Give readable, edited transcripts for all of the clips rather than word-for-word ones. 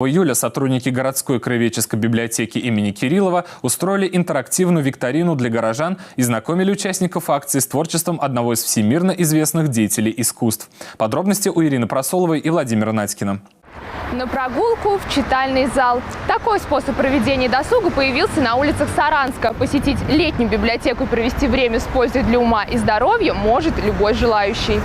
В июле сотрудники городской краеведческой библиотеки имени Кириллова устроили интерактивную викторину для горожан и знакомили участников акции с творчеством одного из всемирно известных деятелей искусств. Подробности у Ирины Просоловой и Владимира Надькина. На прогулку в читальный зал. Такой способ проведения досуга появился на улицах Саранска. Посетить летнюю библиотеку и провести время с пользой для ума и здоровья может любой желающий.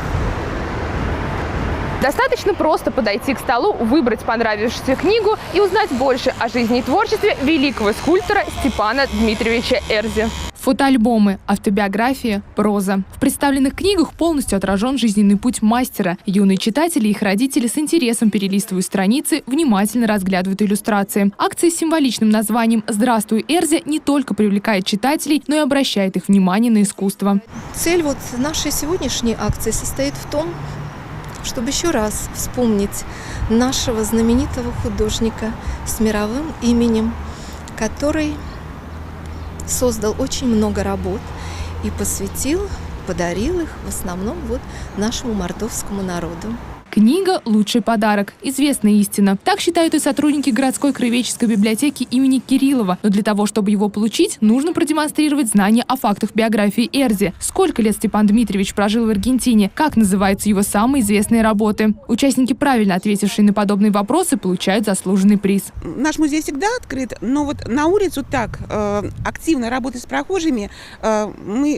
Достаточно просто подойти к столу, выбрать понравившуюся книгу и узнать больше о жизни и творчестве великого скульптора Степана Дмитриевича Эрзи. Фотоальбомы, автобиография, проза. В представленных книгах полностью отражен жизненный путь мастера. Юные читатели и их родители с интересом перелистывают страницы, внимательно разглядывают иллюстрации. Акция с символичным названием «Здравствуй, Эрзи» не только привлекает читателей, но и обращает их внимание на искусство. Цель нашей сегодняшней акции состоит в том, чтобы еще раз вспомнить нашего знаменитого художника с мировым именем, который создал очень много работ и подарил их в основном нашему мордовскому народу. Книга – лучший подарок. Известная истина. Так считают и сотрудники городской краеведческой библиотеки имени Кириллова. Но для того, чтобы его получить, нужно продемонстрировать знания о фактах биографии Эрзи. Сколько лет Степан Дмитриевич прожил в Аргентине? Как называются его самые известные работы? Участники, правильно ответившие на подобные вопросы, получают заслуженный приз. Наш музей всегда открыт, но на улицу так активно работать с прохожими мы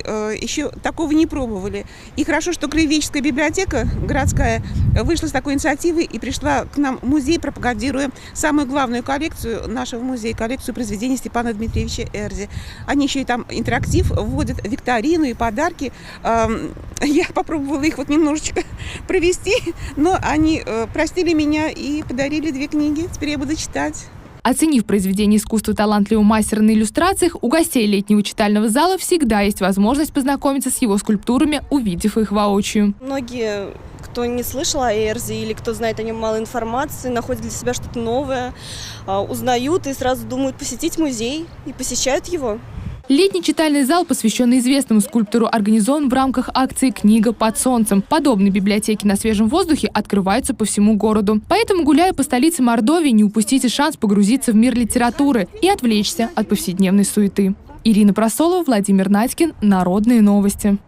еще такого не пробовали. И хорошо, что краеведческая библиотека городская вышла с такой инициативой и пришла к нам в музей, пропагандируя самую главную коллекцию нашего музея, коллекцию произведений Степана Дмитриевича Эрзи. Они еще и там интерактив вводят, викторину и подарки. Я попробовала их немножечко провести, но они простили меня и подарили 2 книги. Теперь я буду читать. Оценив произведение искусства талантливого мастера на иллюстрациях, у гостей летнего читального зала всегда есть возможность познакомиться с его скульптурами, увидев их воочию. Многие, кто не слышал о Эрзи или кто знает о нем мало информации, находят для себя что-то новое, узнают и сразу думают посетить музей и посещают его. Летний читальный зал, посвященный известному скульптору, организован в рамках акции «Книга под солнцем». Подобные библиотеки на свежем воздухе открываются по всему городу. Поэтому, гуляя по столице Мордовии, не упустите шанс погрузиться в мир литературы и отвлечься от повседневной суеты. Ирина Просолова, Владимир Надькин. Народные новости.